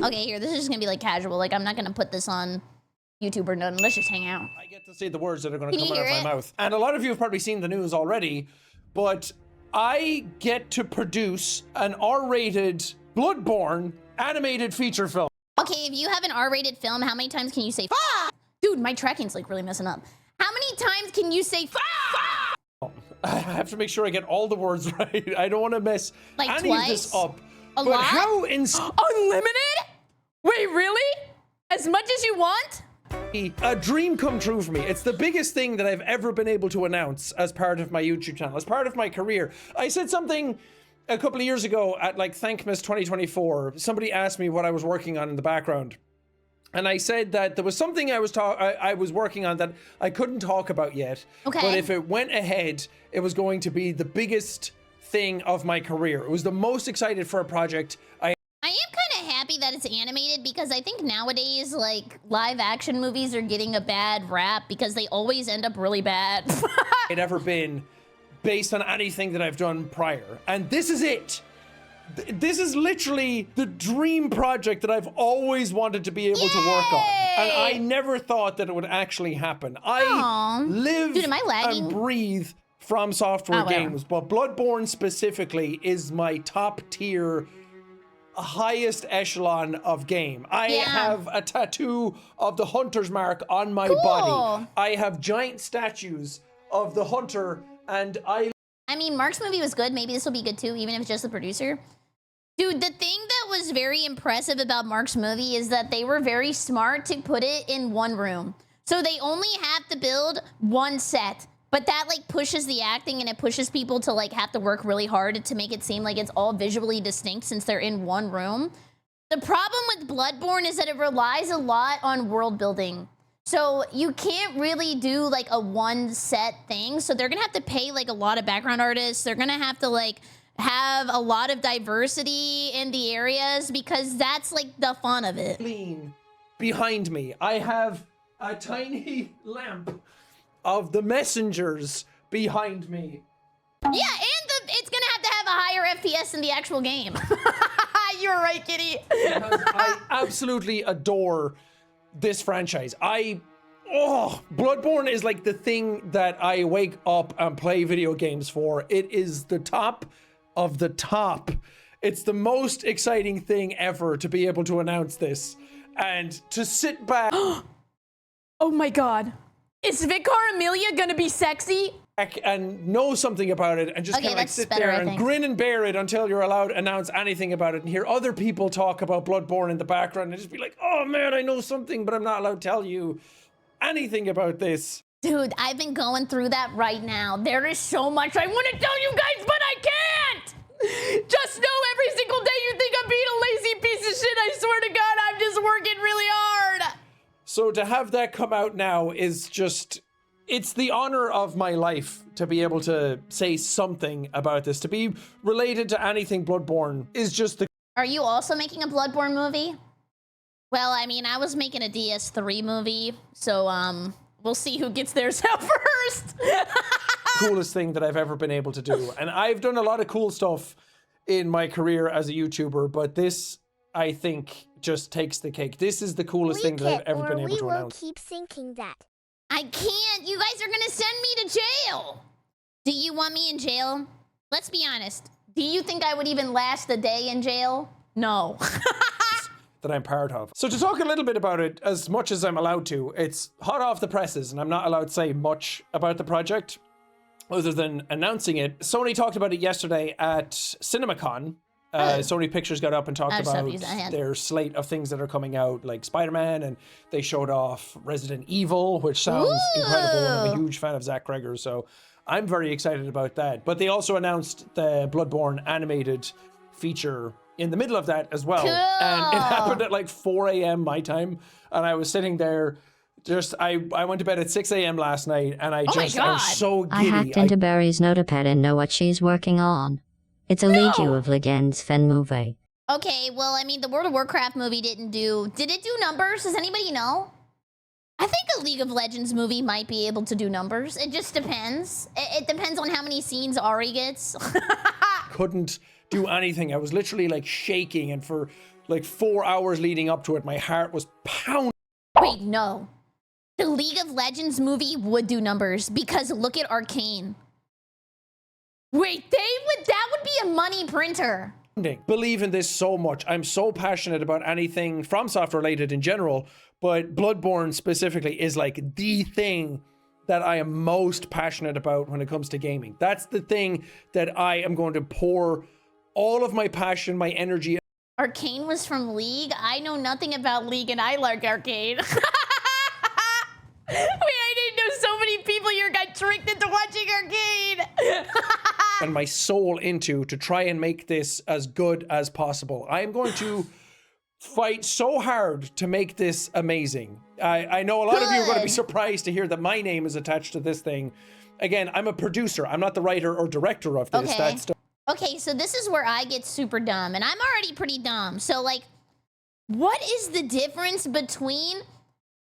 Okay, here, this is just gonna be like casual. Like, I'm not gonna put this on YouTube or nothing. Let's just hang out. I get to say the words that are going to come out of hear my it? mouth. And a lot of you have probably seen the news already, but I get to produce an R-rated Bloodborne animated feature film. Okay, if you have an R-rated film, how many times can you say fuck? Dude, my tracking's like really messing up. How many times can you say fuck? I have to make sure I get all the words right. I don't want to mess Like any twice? of this up. A but lot? how Unlimited? Wait, really? As much as you want? a dream come true for me. It's the biggest thing that I've ever been able to announce as part of my YouTube channel, as part of my career. I said something a couple of years ago at like Thankmas 2024. Somebody asked me what I was working on in the background. And I said that there was something I was working on that I couldn't talk about yet. Okay. But if it went ahead, it was going to be the biggest thing of my career. It was the most excited for a project I am kind of happy that it's animated because I think nowadays, like, live action movies are getting a bad rap because they always end up really bad. had ever been based on anything that I've done prior. And this is it. This is literally the dream project that I've always wanted to be able to work on. And I never thought that it would actually happen. I live Dude, am I lagging? and breathe From Software games, but Bloodborne specifically is my top tier, highest echelon of game. I have a tattoo of the hunter's mark on my body. I have giant statues of the hunter, and I mean, Mark's movie was good. Maybe this will be good too, even if it's just the producer. Dude, the thing that was very impressive about Mark's movie is that they were very smart to put it in one room. So they only have to build one set. But that, like, pushes the acting and it pushes people to, like, have to work really hard to make it seem like it's all visually distinct since they're in one room. The problem with Bloodborne is that it relies a lot on world building. So you can't really do, like, a one set thing. So they're gonna have to pay, like, a lot of background artists. They're gonna have to, like, have a lot of diversity in the areas because that's, like, the fun of it. Behind me, I have a tiny lamp of the messengers behind me. Yeah, and it's gonna have to have a higher FPS than the actual game. You're right, Kitty. Because I absolutely adore this franchise. Bloodborne is like the thing that I wake up and play video games for. It is the top of the top. It's the most exciting thing ever to be able to announce this and to sit back. Oh my God. Is Vicar Amelia gonna be sexy? And know something about it and just kind of like sit there and grin and bear it until you're allowed to announce anything about it and hear other people talk about Bloodborne in the background and just be like, oh man, I know something, but I'm not allowed to tell you anything about this. Dude, I've been going through that right now. There is so much I want to tell you guys, but I can't! Just know every single day you think I'm being a lazy piece of shit, I swear to God, I'm just working really hard. So to have that come out now is just, it's the honor of my life to be able to say something about this. To be related to anything Bloodborne is just the... Are you also making a Bloodborne movie? Well, I mean, I was making a DS3 movie, so we'll see who gets theirs out first. coolest thing that I've ever been able to do. And I've done a lot of cool stuff in my career as a YouTuber, but this, I think, just takes the cake. This is the coolest thing that I've ever been able to announce. We will keep thinking that. I can't. You guys are gonna send me to jail. Do you want me in jail? Let's be honest. Do you think I would even last a day in jail? No. that I'm part of. So to talk a little bit about it, as much as I'm allowed to, it's hot off the presses and I'm not allowed to say much about the project other than announcing it. Sony talked about it yesterday at CinemaCon. Sony Pictures got up and talked about their slate of things that are coming out, like Spider-Man, and they showed off Resident Evil, which sounds incredible, and I'm a huge fan of Zach Greger, so I'm very excited about that. But they also announced the Bloodborne animated feature in the middle of that as well. And it happened at like 4 a.m. my time, and I was sitting there I went to bed at 6 a.m. last night, and I was so giddy. I hacked into Barry's notepad and know what she's working on. It's a League of Legends fan movie. Okay, well, I mean, the World of Warcraft movie did it do numbers? Does anybody know? I think a League of Legends movie might be able to do numbers. It just depends. It depends on how many scenes Ari gets. Couldn't do anything. I was literally like shaking, and for like 4 hours leading up to it, my heart was pounding. Wait, no. The League of Legends movie would do numbers because look at Arcane. Wait, that would be a money printer. Believe in this so much. I'm so passionate about anything FromSoft related in general, but Bloodborne specifically is like the thing that I am most passionate about when it comes to gaming. That's the thing that I am going to pour all of my passion, my energy. Arcane was from League? I know nothing about League and I like Arcane. Wait, I didn't know so many people here got tricked into watching Arcane. And my soul into to try and make this as good as possible. I am going to fight so hard to make this amazing. I know a lot of you are going to be surprised to hear that my name is attached to this thing. Again, I'm a producer. I'm not the writer or director of this. Okay. Okay, so this is where I get super dumb, and I'm already pretty dumb. So, like, what is the difference between,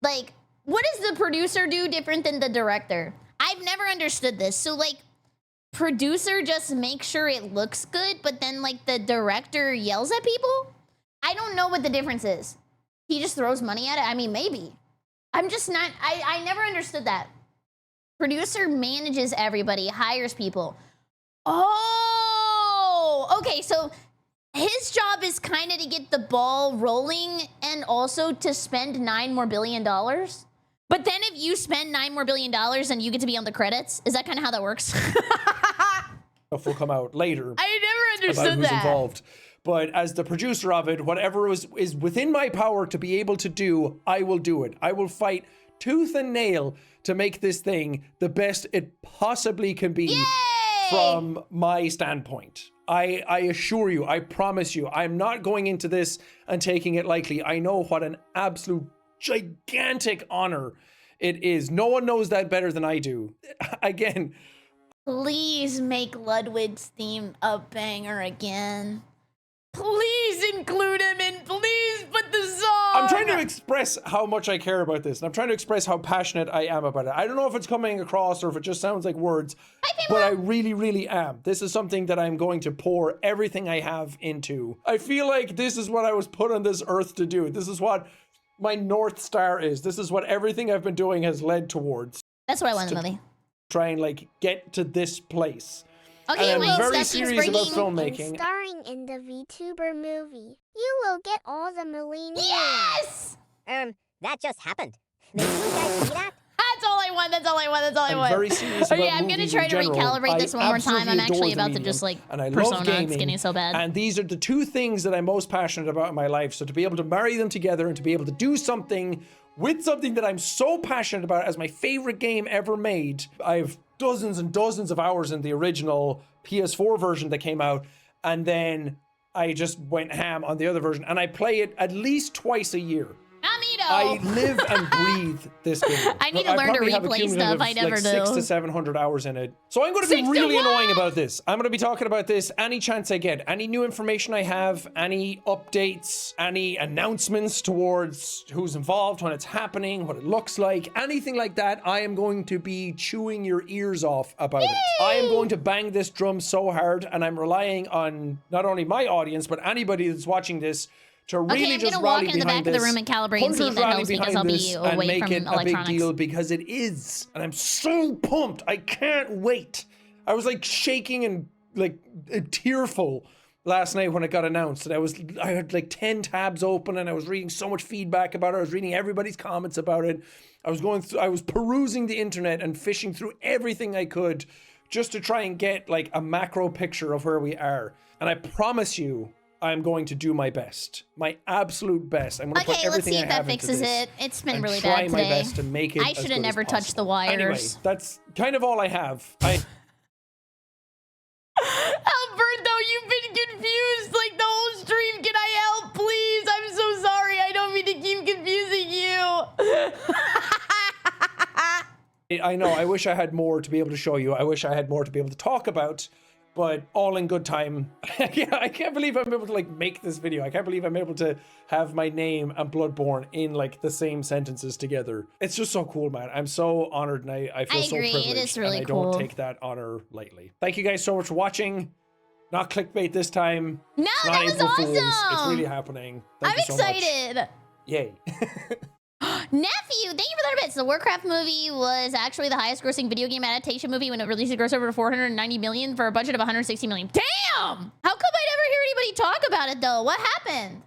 like, what does the producer do different than the director? I've never understood this. So, like, producer just makes sure it looks good, but then, like, the director yells at people? I don't know what the difference is. He just throws money at it? I mean, maybe. I'm just not, I never understood that. Producer manages everybody, hires people. Oh, okay, so his job is kind of to get the ball rolling and also to spend $9 billion more. But then if you spend $9 billion more, then you get to be on the credits. Is that kind of how that works? Will come out later. I never understood about who's that. Involved. But as the producer of it, whatever is within my power to be able to do, I will do it. I will fight tooth and nail to make this thing the best it possibly can be. Yay! From my standpoint. I assure you, I promise you, I'm not going into this and taking it lightly. I know what an absolute gigantic honor it is. No one knows that better than I do. Again. Please make Ludwig's theme a banger again. Please include him in. Please put the song. I'm trying to express how much I care about this. And I'm trying to express how passionate I am about it. I don't know if it's coming across or if it just sounds like words, but I really, really am. This is something that I'm going to pour everything I have into. I feel like this is what I was put on this earth to do. This is what my North Star is. This is what everything I've been doing has led towards. That's what I want in the movie. Try and like get to this place. Okay, and wait, I'm very Steph keeps serious about bringing... filmmaking. Starring in the VTuber movie. You will get all the millennials. Yes! That just happened. Did you guys see that? That's all I want. That's all I want. That's all I want. I'm very serious about Okay, I'm gonna movies try in to general. recalibrate this one more time. I'm absolutely actually adore the about to medium, just like and I persona. love gaming, It's getting so bad. And these are the two things that I'm most passionate about in my life. So to be able to marry them together and to be able to do something with something that I'm so passionate about as my favorite game ever made. I have dozens and dozens of hours in the original PS4 version that came out, and then I just went ham on the other version, and I play it at least twice a year. I live and breathe this game. I need to learn to replay stuff. I never do. 600 to 700 hours in it. So I'm going to be really annoying about this. I'm going to be talking about this any chance I get. Any new information I have, any updates, any announcements towards who's involved, when it's happening, what it looks like, anything like that, I am going to be chewing your ears off about it. I am going to bang this drum so hard, and I'm relying on not only my audience, but anybody that's watching this to really just rally behind this. I'm gonna walk in the back of the room and calibrate and see if that helps because I'll be away from electronics. Big deal because it is, and I'm so pumped. I can't wait. I was like shaking and like tearful last night when it got announced, and I had like 10 tabs open, and I was reading so much feedback about it. I was reading everybody's comments about it. I was perusing the internet and fishing through everything I could just to try and get like a macro picture of where we are. And I promise you, I'm going to do my best, my absolute best. I'm going to put everything I have into this. Okay, let's see if that fixes it. It's been really try bad my today. best to make it I should have never touched the wires. Anyway, that's kind of all I have. Alberto, you've been confused like the whole stream. Can I help, please? I'm so sorry. I don't mean to keep confusing you. I know. I wish I had more to be able to show you. I wish I had more to be able to talk about. But all in good time. Yeah, I can't believe I'm able to like make this video. I can't believe I'm able to have my name and Bloodborne in like the same sentences together. It's just so cool, man. I'm so honored, and I feel so privileged. It is really and I cool. don't take that honor lightly. Thank you guys so much for watching. Not clickbait this time. No, Not that was April Fools. It's awesome. really happening. Thank I'm you so much. excited. Yay. Nephew, thank you for the bits. The Warcraft movie was actually the highest grossing video game adaptation movie when it released. It grossed over 490 million for a budget of 160 million. Damn! How come I never hear anybody talk about it though? What happened?